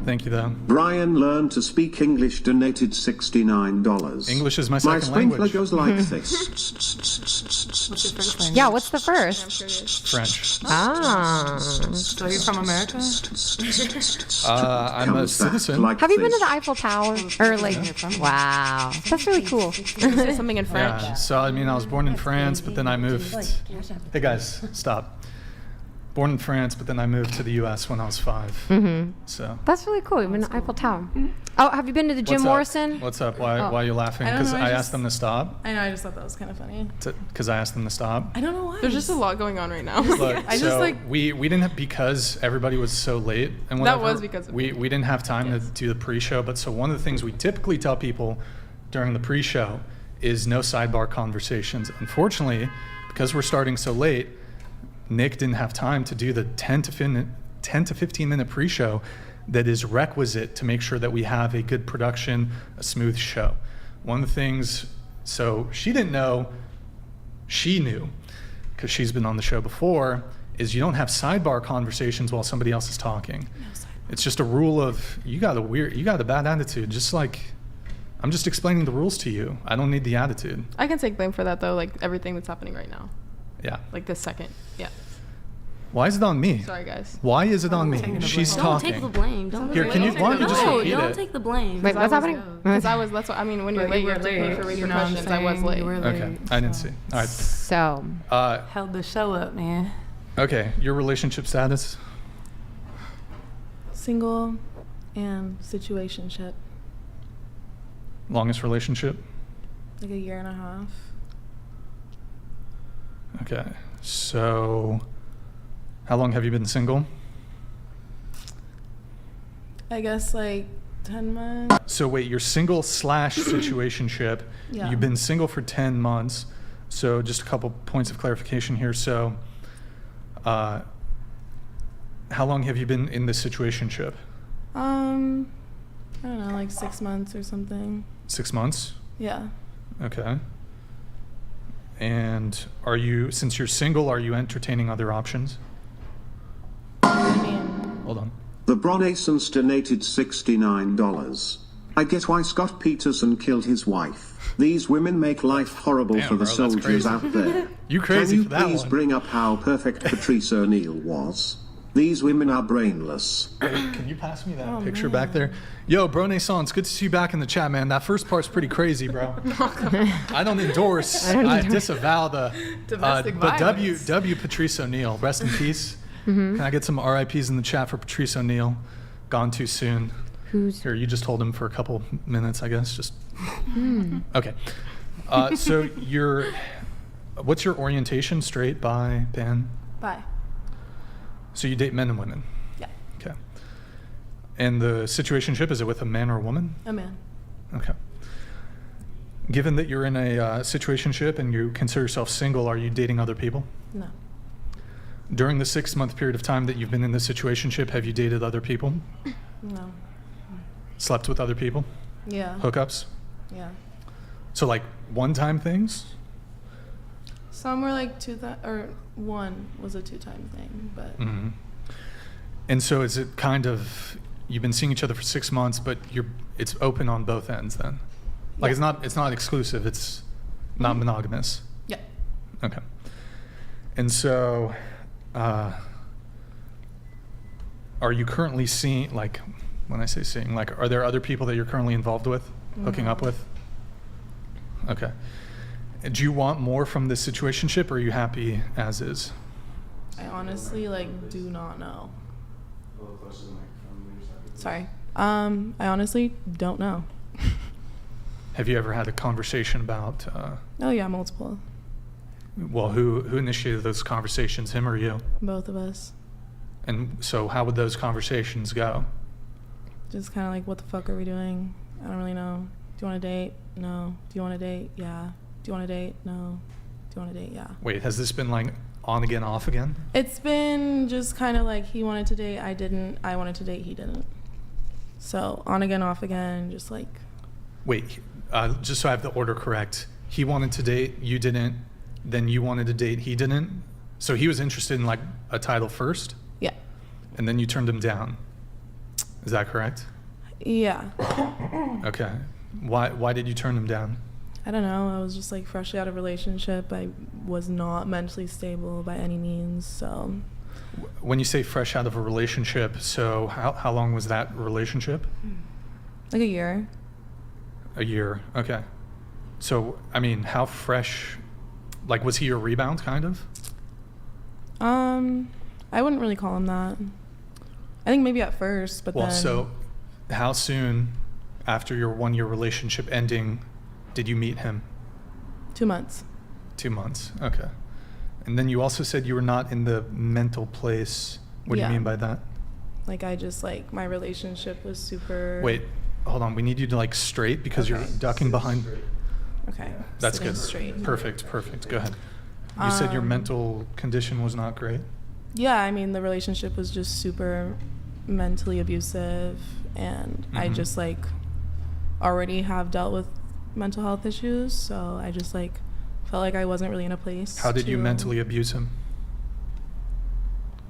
Thank you, though. Brian learned to speak English, donated $69. English is my My second sprinkler language. goes like this. What's your first language? Yeah, what's the I'm first? curious. French. Ah. So are you from America? I'm a Comes back citizen. like Have you been to this. the Eiffel Tower? Or like, wow, that's really cool. Say something in French. Yeah, so I mean, I was born in France, but then I moved. Hey guys, stop. Born in France, but then I moved to the U.S. when I was 5. Mm-hmm. So. That's really cool. You've been to Eiffel Tower. Oh, have you been to the Jim What's up? Morrison? What's up? Why Oh. are you laughing? I don't Because know, I I asked just- them to stop. I know, I just thought that was kind of funny. Because I asked them to stop. I don't know why. There's just a lot going on right now. Look, I just, so like- we didn't have, because everybody was so late and whatever. was because of we didn't have time Yes. to do the pre-show. But so one of the things we typically tell people during the pre-show is no sidebar conversations. Unfortunately, because we're starting so late, Nick didn't have time to do the 10 to 15 minute pre-show that is requisite to make sure that we have a good production, a smooth show. One of the things, so she didn't know, she knew, because she's been on the show before, is you don't have sidebar conversations while somebody else is talking. It's just a rule of, you got a bad attitude. Just like, I'm just explaining the rules to you. I don't need the attitude. I can take blame for that though, like everything that's happening right now. Yeah. Like this second. Yeah. Why is it on me? Sorry guys. Why is it on me? taking the She's blame. Don't take the talking. blame. Don't Here, can you, why don't you just No, repeat don't it? take the blame. Wait, what's happening? Because that's what I mean. When you're But late, you you were have to pay for late, you know what I'm repercussions. I was saying? late. You were Okay, late. I didn't see. All right. So, Held the show up, man. Okay, your relationship status? Single and situationship. Longest relationship? Like a year and a half. Okay, so how long have you been single? I guess like 10 months. So wait, you're single / situationship. Yeah. You've been single for 10 months. So just a couple points of clarification here. So how long have you been in this situationship? I don't know, like 6 months or something. 6 months? Yeah. Okay. And since you're single, are you entertaining other options? I mean, Hold on. LeBron Asons donated $69. I get why Scott Peterson killed his wife. These women make life horrible Damn, for the bro, that's soldiers crazy. out there. You crazy Can you for that please one. bring up how perfect Patrice O'Neal was? These women are brainless. Can you pass me that picture back there? Yo, Brone Sans, good to see you back in the chat, man. That first part's pretty crazy, bro. I don't endorse. I disavow the Domestic but violence. W Patrice O'Neal, rest in peace. Can I get some RIPs in the chat for Patrice O'Neal? Gone too soon. who's Here, you just hold him for a couple minutes, I guess. Just okay. So what's your orientation? Straight, bi, pan? bye. So you date men and women? Yeah. Okay. And the situationship, is it with a man or a woman? A man. Okay. Given that you're in a situationship and you consider yourself single, are you dating other people? No. During the 6-month period of time that you've been in this situationship, have you dated other people? No. Slept with other people? Yeah. Hookups? Yeah. So like one-time things? Some were like one was a 2-time thing, but Mm-hmm. And so is it kind of, you've been seeing each other for 6 months, but it's open on both ends then? Like Yeah. it's not exclusive, it's not monogamous? yeah. Okay. And so, are you currently seeing, like, when I say seeing, like, are there other people that you're currently involved with, hooking up with? Okay. Do you want more from this situationship, or are you happy as is? I honestly do not know. Sorry. I honestly don't know. Have you ever had a conversation about, Oh yeah, multiple. well, who initiated those conversations, him or you? Both of us. And so how would those conversations go? Just kind of like, what the fuck are we doing? I don't really know. Do you want to date? No. Do you want to date? Yeah. Do you want to date? No. Do you want to date? Yeah. Wait, has this been like on again, off again? It's been just kind of like he wanted to date, I didn't. I wanted to date, he didn't. So on again, off again, just like. Wait, just so I have the order correct. He wanted to date, you didn't. Then you wanted to date, he didn't. So he was interested in like a title first, Yeah. and then you turned him down. Is that correct? Yeah. Okay. Why did you turn him down? I don't know. I was just like freshly out of a relationship. I was not mentally stable by any means. So When you say fresh out of a relationship, so how long was that relationship? like a year. A year. Okay. So, I mean, how fresh, like, was he your rebound, kind of? I wouldn't really call him that. I think maybe at first, but Well, then so how soon after your 1-year relationship ending did you meet him? 2 months. 2 months. Okay. And then you also said you were not in the mental place. What do you Yeah. mean by that? Like I just like my relationship was super. Wait, hold on. We need you to like straight because you're Okay. ducking behind. Okay. That's sitting good. Straight. Perfect. Go ahead. You said your mental condition was not great. Yeah, I mean the relationship was just super mentally abusive, and I Mhm. just like already have dealt with mental health issues, so I just like felt like I wasn't really in a place. How did you to- mentally abuse him?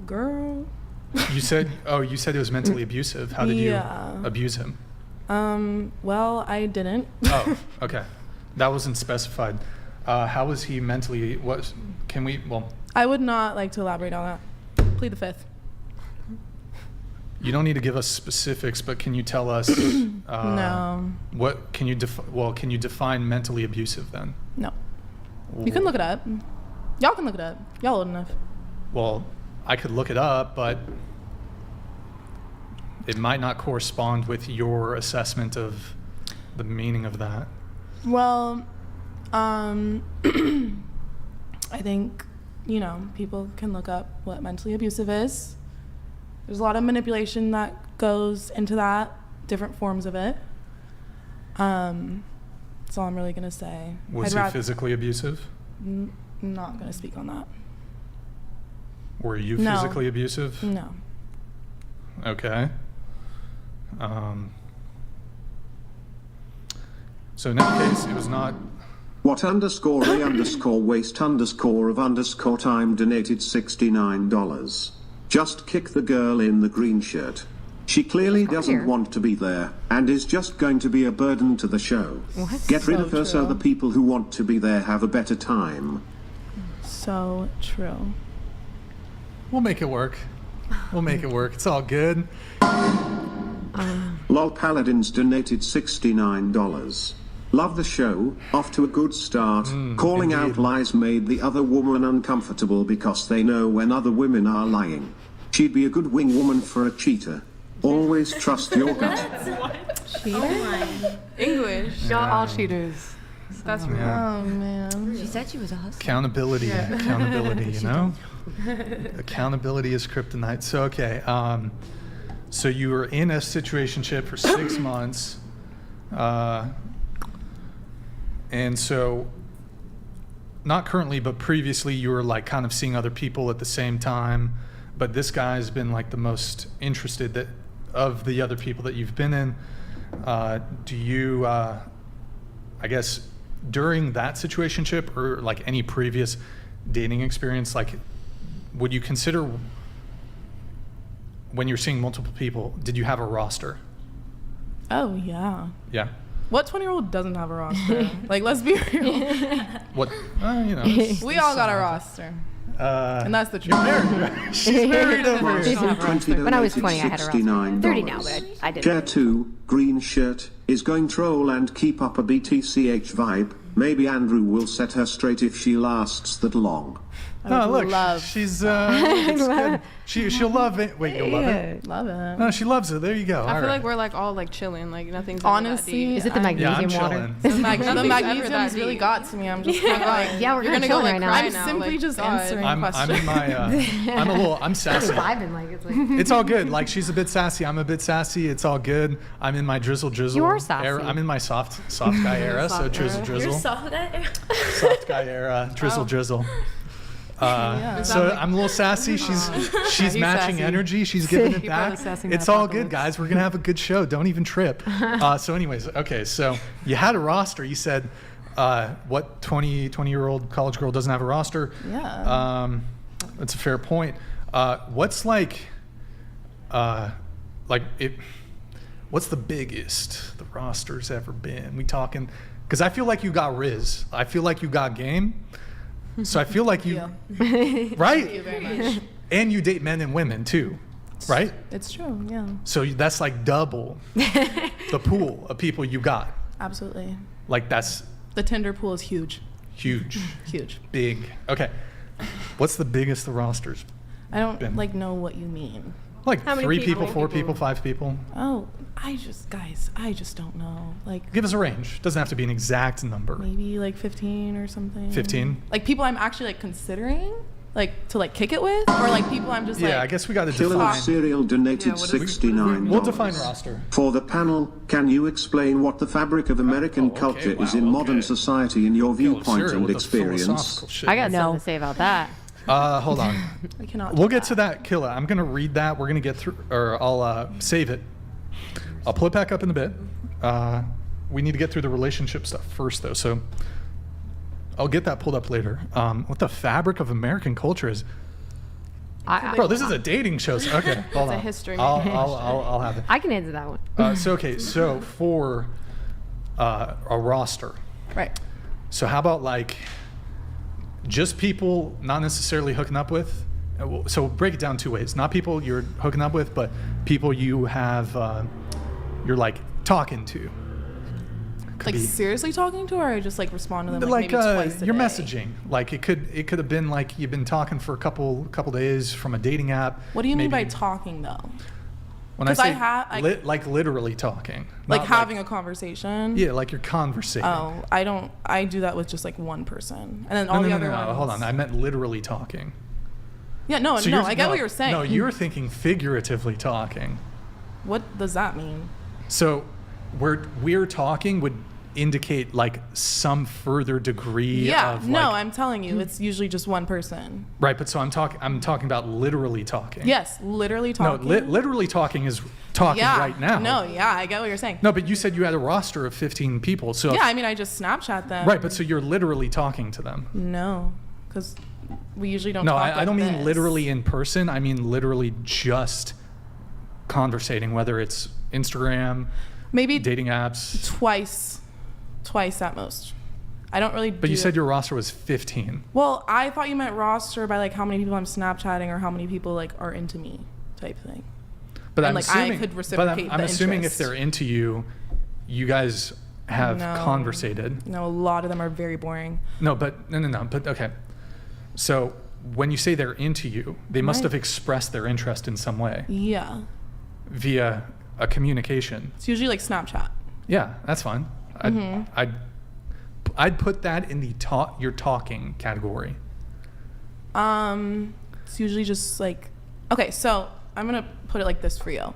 Girl. You said it was mentally abusive. How did you Yeah. abuse him? Well, I didn't. Oh, okay. That wasn't specified. How was he mentally? I would not like to elaborate on that. Plead the fifth. You don't need to give us specifics, but can you tell us? No. What can you can you define mentally abusive then? No. You can look it up. Y'all can look it up. Y'all old enough. Well, I could look it up, but it might not correspond with your assessment of the meaning of that. Well, I think, people can look up what mentally abusive is. There's a lot of manipulation that goes into that, different forms of it. That's all I'm really going to say. Was he physically abusive? Not going to speak on that. Were you No. physically abusive? No. Okay. So in that case, it was not. What underscore a underscore waste underscore of underscore time donated $69. Just kick the girl in the green shirt. She clearly doesn't here. want to be there, and is just going to be a burden to the show. What? Get rid So of her so true. the people who want to be there have a better time. So true. We'll make it work. It's all good. Lol Paladins donated $69. Love the show, off to a good start. Calling out indeed. lies made the other woman uncomfortable because they know when other women are lying. She'd be a good wing woman for a cheater. Always trust your gut. English. Y'all all cheaters. That's real. Yeah. Oh, man. She said she was a hustler. Accountability, you know? Accountability is kryptonite. So, okay. So you were in a situationship for 6 months. And so, not currently, but previously, you were like kind of seeing other people at the same time. But this guy's been like the most interested of the other people that you've been in. Do you, I guess, during that situationship or like any previous dating experience, like, would you consider when you're seeing multiple people, did you have a roster? Oh, yeah. Yeah. What 20-year-old doesn't have a roster? Like, let's be real. What? You know. it's- We all got a roster. And that's the truth. You're married. She's married over here. When I was 20, I had a roster. $69. 30 now, but I didn't. Chair 2, green shirt, is going troll and keep up a BTCH vibe. Maybe Andrew will set her straight if she lasts that long. No, look, love. she's it's good. She'll love it. Wait, you'll love it? Love it. No, she loves it. There you go. I All feel right. like we're like all like chilling, like nothing's Honestly, ever that Is it the deep. Yeah, I'm magnesium water? chilling. The Nothing's ever magnesium's that really deep. got to me. I'm just kind of like, Yeah, we're You're gonna gonna chill go, like, right now. cry I'm now, simply like, just God. answering I'm questions. in my, I'm sassy. Vibing like it's like. It's all good. Like, she's a bit sassy. I'm a bit sassy. It's all good. I'm in my drizzle. You're sassy. Era. I'm in my soft guy era. So drizzle. Soft guy era. Drizzle. So I'm a little sassy. She's He's matching sassy. energy. She's giving it He brought back. the sassy It's man all good, apocalypse. guys. We're gonna have a good show. Don't even trip. So anyways, okay. So you had a roster. You said, what 20-year-old college girl doesn't have a roster? Yeah. That's a fair point. What's like it? what's the biggest the roster's ever been? We talking, because I feel like you got Riz. I feel like you got game. So I feel like you, Yeah. right? Thank you very much. And you date men and women too, right? It's true. Yeah. So that's like double the pool of people you got. Absolutely. Like that's The Tinder pool is huge. huge, Huge. big. Okay. What's the biggest the roster's? I don't Been. like know what you mean. Like How many 3 people? people, 4 people, 5 people? Oh, I just don't know. Like Give us a range. Doesn't have to be an exact number. maybe like 15 or something. 15? Like people I'm actually like considering like to like kick it with, or like people I'm just Yeah, like. I guess we got to Killer define. Cereal donated what is- $69. We'll define roster. For the panel, can you explain what the fabric of American okay, culture is wow, in modern okay. society in your Yo, viewpoint Sarah, and with the experience? philosophical shit. I got No. something to say about that. Hold on. I cannot. We'll do get to that, Killa. I'm going to read that. We're going to get through, or I'll save it. I'll pull it back up in a bit. We need to get through the relationship stuff first, though. So I'll get that pulled up later. What the fabric of American culture is. Bro, this is a dating show. So, okay, hold on. a history I'll have it. I can answer that one. So for a roster, Right. so how about like just people not necessarily hooking up with? So break it down 2 ways. Not people you're hooking up with, but people you have, you're like talking to. Could Like be- seriously talking to, or I just like respond to them like maybe twice a you're day? messaging. Like it could have been like you've been talking for a couple days from a dating app. What do you mean by Maybe- talking though? When I 'cause I say ha- like literally talking, Like not having a conversation? yeah, like you're conversating. Oh, I don't. I do that with just like one person, and then all no, the no, other no, ones. Hold on. I meant literally talking. Yeah, no, So no. you're- I get what you're saying. No, you're thinking figuratively talking. What does that mean? So we're talking would indicate like some further degree Yeah, of no, like, I'm telling you, it's usually just one person. right, but so I'm talking about literally talking. Yes, literally No, talking. literally talking is talking yeah, right now. No, yeah, I get what you're saying. No, but you said you had a roster of 15 people. So Yeah, I mean, I just Snapchat them. right, but so you're literally talking to them. No, because we usually don't. No, talk I like don't mean this. literally in person. I mean literally just conversating, whether it's Instagram, Maybe dating apps. twice at most. I don't really. But you said your roster was 15. Well, I thought you meant roster by like how many people I'm Snapchatting or how many people like are into me, type thing. But And, I'm like, I assuming, could but reciprocate I'm the assuming if interest. they're into you, you guys have No. conversated. No, a lot of them are very boring. No, but no. But okay. So when you say they're into you, they must Right. have expressed their interest in some way Yeah, via a communication. it's usually like Snapchat. Yeah, that's fine. Mm-hmm. I'd put that in the you're talking category. It's usually just like, okay, so I'm gonna put it like this for you.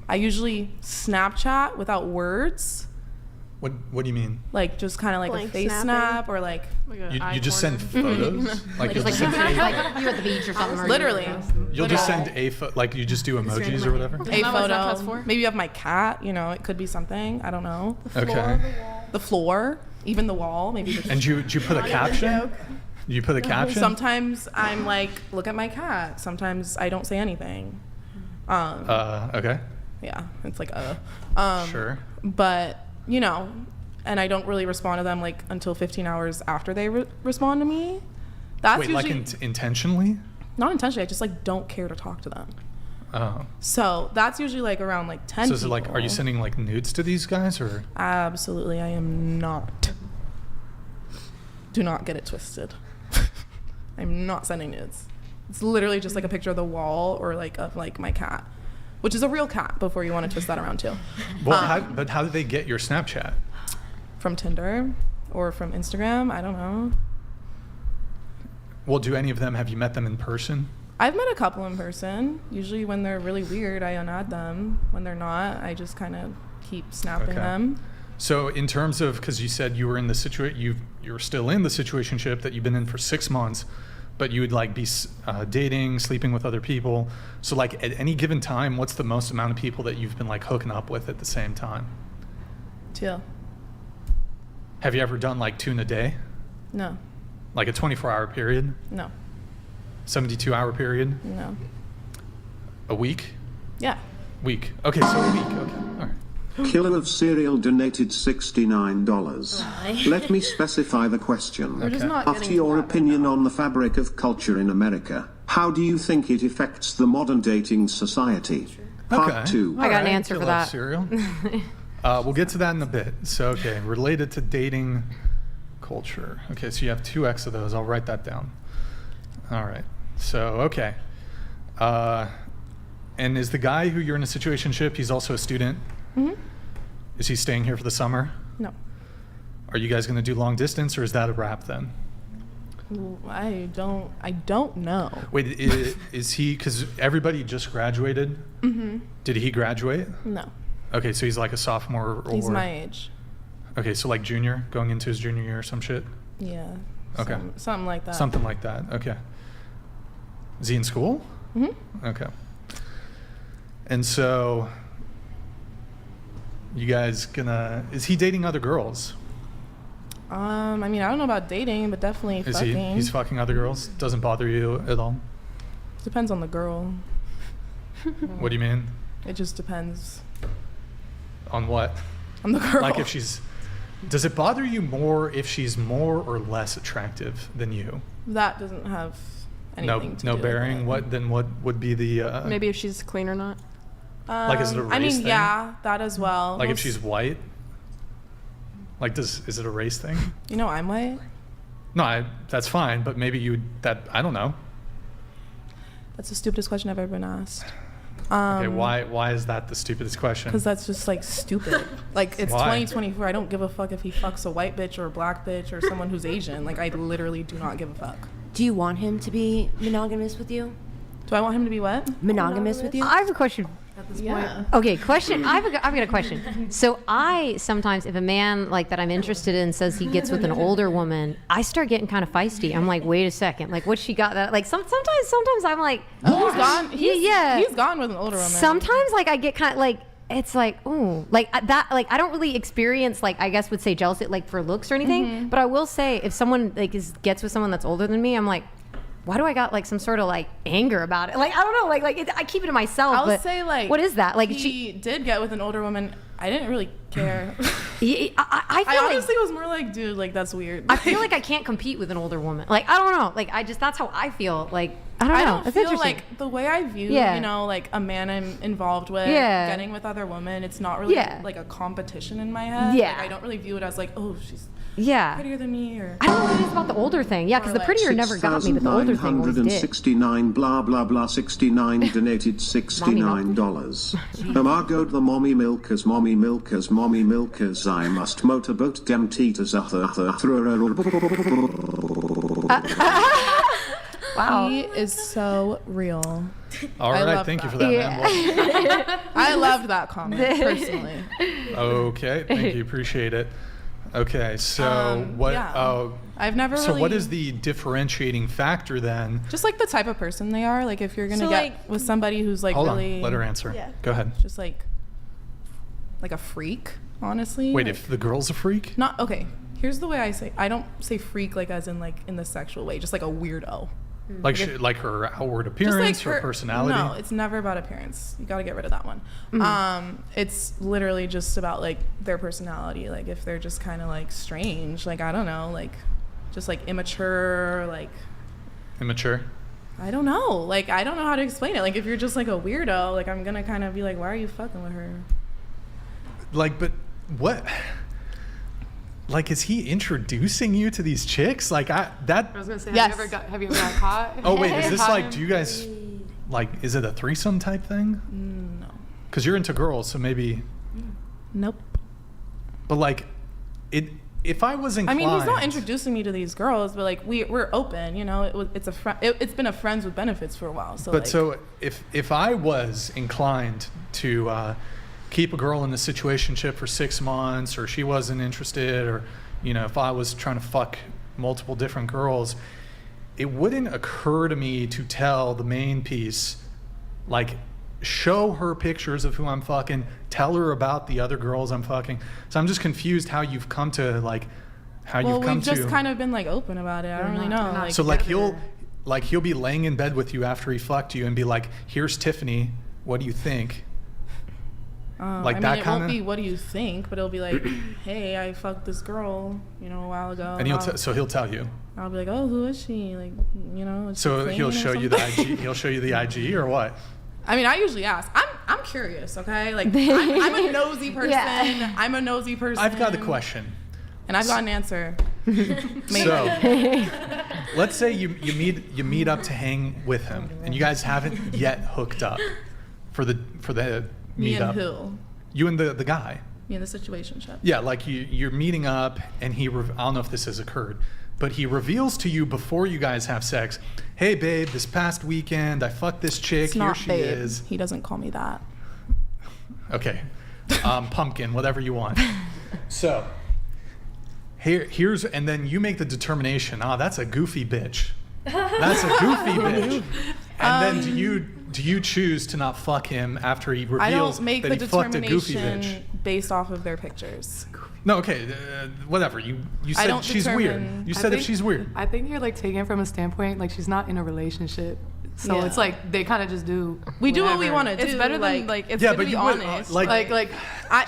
I usually Snapchat without words, What do you mean? like just kind of like Blank a face snapping. snap or like You just send photos? Like you'll Just just like, send you're at the beach or something. or literally you'll just literally. send like you just do emojis or whatever? a Isn't that what Snapchat's photo. for? Maybe of my cat. You know, it could be something. I don't know. Okay. The floor, even the wall. Maybe. The And you put a caption? You put a caption? Sometimes I'm like, look at my cat. Sometimes I don't say anything. Okay. Yeah, it's like Sure. But you know, and I don't really respond to them like until 15 hours after they respond to me. That's Wait, like usually intentionally? not intentionally. I just like don't care to talk to them. Oh. So that's usually like around like 10. So is it like, are you people. sending like nudes to these guys or? Absolutely, I am not. Do not get it twisted. I'm not sending nudes. It's literally just like a picture of the wall or like of like my cat, which is a real cat. Before you want to twist that around too, Well, but how did they get your Snapchat? from Tinder or from Instagram. I don't know. Well, do any of them, have you met them in person? I've met a couple in person. Usually when they're really weird, I unadd them. When they're not, I just kind of keep snapping Okay. them. So in terms of, because you said you were in the you're still in the situationship that you've been in for 6 months, but you would like be dating, sleeping with other people. So like at any given time, what's the most amount of people that you've been like hooking up with at the same time? 2. Have you ever done like 2 in a day? No, Like a 24-hour period? no, 72-hour period? no. A week? Yeah. Week. Okay, so a week. Okay, all right. Killer of cereal donated $69. Let me specify the question. We're just Okay. not After getting your to that right opinion now. on the fabric of culture in America, how do you think it affects the modern dating society? Part Okay. 2. I got an Alright, answer for Killer of that. Cereal. We'll get to that in a bit. So, okay, related to dating culture. Okay, so you have 2x of those. I'll write that down. All right. So, okay. And is the guy who you're in a situationship, he's also a student? Mhm. Is he staying here for the summer? No. Are you guys going to do long distance, or is that a wrap then? I don't know. Wait, is he, because everybody just graduated. Did he graduate? No. Okay, so he's like a sophomore or... He's my age. Okay, so like junior, going into his junior year or some shit? Yeah. Okay. Something like that. Something like that, okay. Is he in school? Okay. And so, you guys gonna... Is he dating other girls? I mean, I don't know about dating, but definitely Is fucking. he? He's fucking other girls? Doesn't bother you at all? Depends on the girl. What do you mean? It just depends On what? on the girl. Like if she's... Does it bother you more if she's more or less attractive than you? That doesn't have No, anything to no do bearing. with it. What would be the... Maybe if she's clean or not. Like, is it a I race mean, thing? yeah, that as well. Like if Most- she's white? Like is it a race thing? You know, I'm white. No, that's fine, but maybe I don't know. That's the stupidest question I've ever been asked. Okay, why is that the stupidest question? Because that's just like stupid. Like it's Why? 2024. I don't give a fuck if he fucks a white bitch or a black bitch or someone who's Asian. Like I literally do not give a fuck. Do you want him to be monogamous with you? Do I want him to be what? Monogamous with you? I have a question. Yeah. Okay, question. I've got a question. So I sometimes, if a man like that I'm interested in says he gets with an older woman, I start getting kind of feisty. I'm like, wait a second, like what's she got that? Like sometimes I'm like, He's gone. yeah. He's gone with an older woman. Sometimes like I get kind of like it's like ooh like that like I don't really experience like I guess would say jealousy like for looks or anything. But I will say if someone like gets with someone that's older than me, I'm like. Why do I got like some sort of like anger about it? Like I don't know, I keep it to myself. I'll but say like what is that? Like he did get with an older woman. I didn't really care. I feel I like honestly was more like, dude, like that's weird. I feel like I can't compete with an older woman. Like I don't know. Like I just that's how I feel. Like I don't know. I don't It's feel interesting. like the way I view, Yeah. you know, like a man I'm involved with, Yeah. getting with other women. It's not really Yeah. like a competition in my head. Yeah. Like, I don't really view it as like, oh, she's yeah. prettier than me, or I don't know what it is about the older thing. Yeah, because the Or, like, prettier never got me, but the older thing always did. 6,969 blah blah blah 69 donated $69. Margot the mommy milkers I must motorboat dem teeters Wow. he is so real. All I right, love thank you that. for that, Yeah. man. Well, I loved that comment personally. okay, thank you, appreciate it. Okay, so what? yeah. Oh, I've never so really. what is the differentiating factor then? just like the type of person they are? Like if you're gonna So, get like- with somebody who's like Hold really, on, let her answer. Yeah. Go ahead. just like a freak, honestly. Wait, like, if the girl's a freak? not okay. Here's the way I say. I don't say freak like as in like in the sexual way. Just like a weirdo. Like like her outward Just appearance, like her personality? No, it's never about appearance. You got to get rid of that one. It's literally just about like their personality. Like if they're just kind of like strange, like I don't know, like just like immature, like Immature? I don't know. Like I don't know how to explain it. Like if you're just like a weirdo, like I'm gonna kind of be like, why are you fucking with her? Like, but what? Like, is he introducing you to these chicks? Like, I was gonna say, Yes. have you ever got caught? Oh wait, is this Caught like? him? Do you guys like? Is it a threesome type thing? No. Because you're into girls, so maybe. Nope. But like, it. If I was I inclined. mean, he's not introducing me to these girls, but like we're open, you know. It's been a friends with benefits for a while. So But like, so if I was inclined to keep a girl in the situationship for 6 months, or she wasn't interested, or if I was trying to fuck multiple different girls, it wouldn't occur to me to tell the main piece, like, show her pictures of who I'm fucking, tell her about the other girls I'm fucking. So I'm just confused how you've come to like how well, you've come we've just to. kind of been like open about it. I don't really know. Like, So like together. he'll be laying in bed with you after he fucked you and be like, "Here's Tiffany. What do you think?" Like I mean, that it kind won't of. be what do you think, but it'll be like, hey, I fucked this girl, you know, a while ago. And so he'll tell you. I'll be like, oh, who is she? Like, you know. Is she So clean he'll or show you the something? IG. He'll show you the IG or what? I mean, I usually ask. I'm curious, okay? Like, I'm a nosy person. Yeah. I'm a nosy person. I've got a question. And I've got an answer. Maybe. So let's say you meet up to hang with him, and you guys haven't yet hooked up for the Me and meetup. who? You and the guy. Me and the situationship. Yeah, like you're meeting up, and I don't know if this has occurred, but he reveals to you before you guys have sex, hey babe, this past weekend I fucked this chick, It's here not she babe. is. He doesn't call me that. Okay. Pumpkin, whatever you want. So here's, and then you make the determination, that's a goofy bitch. That's a goofy bitch. And then do you choose to not fuck him after he I reveals don't make that the he fucked a goofy bitch? determination based off of their pictures. No, okay, whatever. You I said don't she's determine- weird. You I said if think- she's weird. I think you're like taking it from a standpoint like she's not in a relationship, so Yeah. it's like they kind of just do. We do what we whatever. wanna do, It's better than like- it's Yeah, good but to be you would, honest. like- like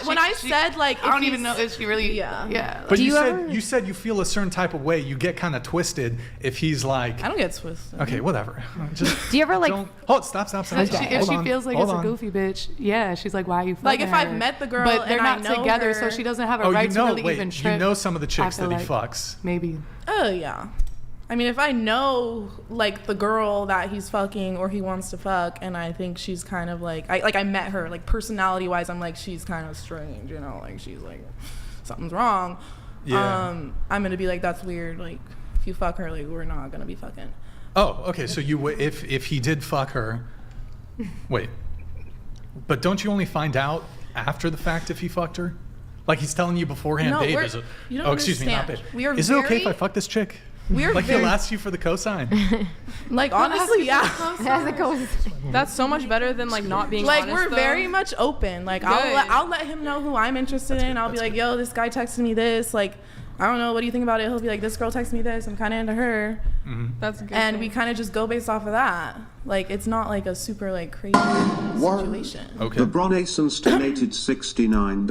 When I said like, I don't if even know he's- if she really. Yeah. Yeah. But Do you said ever- you said you feel a certain type of way. You get kind of twisted if he's like, I don't get twisted. okay, whatever. Just Do you ever like? don't. Hold, stop. If she Hold on, feels like hold it's a on. goofy bitch, yeah, she's like, why are you Like, fucking if I've her? met the girl but they're and I not know together, her- so she doesn't have a Oh, right you know, to really wait, even you trip. know some of the chicks feel that he like. fucks. Maybe. Oh yeah. I mean, if I know like the girl that he's fucking or he wants to fuck, and I think she's kind of like, I met her, like personality wise, I'm like, she's kind of strange, you know, like she's like, something's wrong. Yeah. I'm gonna be like, that's weird. Like, if you fuck her, like, we're not gonna be fucking. Oh, okay. So if he did fuck her, wait, but don't you only find out after the fact if he fucked her? Like he's telling you beforehand, No, babe. we're- you don't Oh, excuse me, not babe. understand. We are Is it okay if very- I fuck this chick? We're Like very, he'll ask you for the cosign. like honestly, yeah. As it goes. That's so much better than like not being Like honest, we're though. very much open. Like Good. I'll let him know who I'm interested in. I'll be like, yo, this guy texted me this. Like, I don't know, what do you think about it? He'll be like, this girl texted me this. I'm kind of into her. That's a good. And thing. we kind of just go based off of that. Like, it's not like a super like crazy situation. Okay. The Bronason donated $69.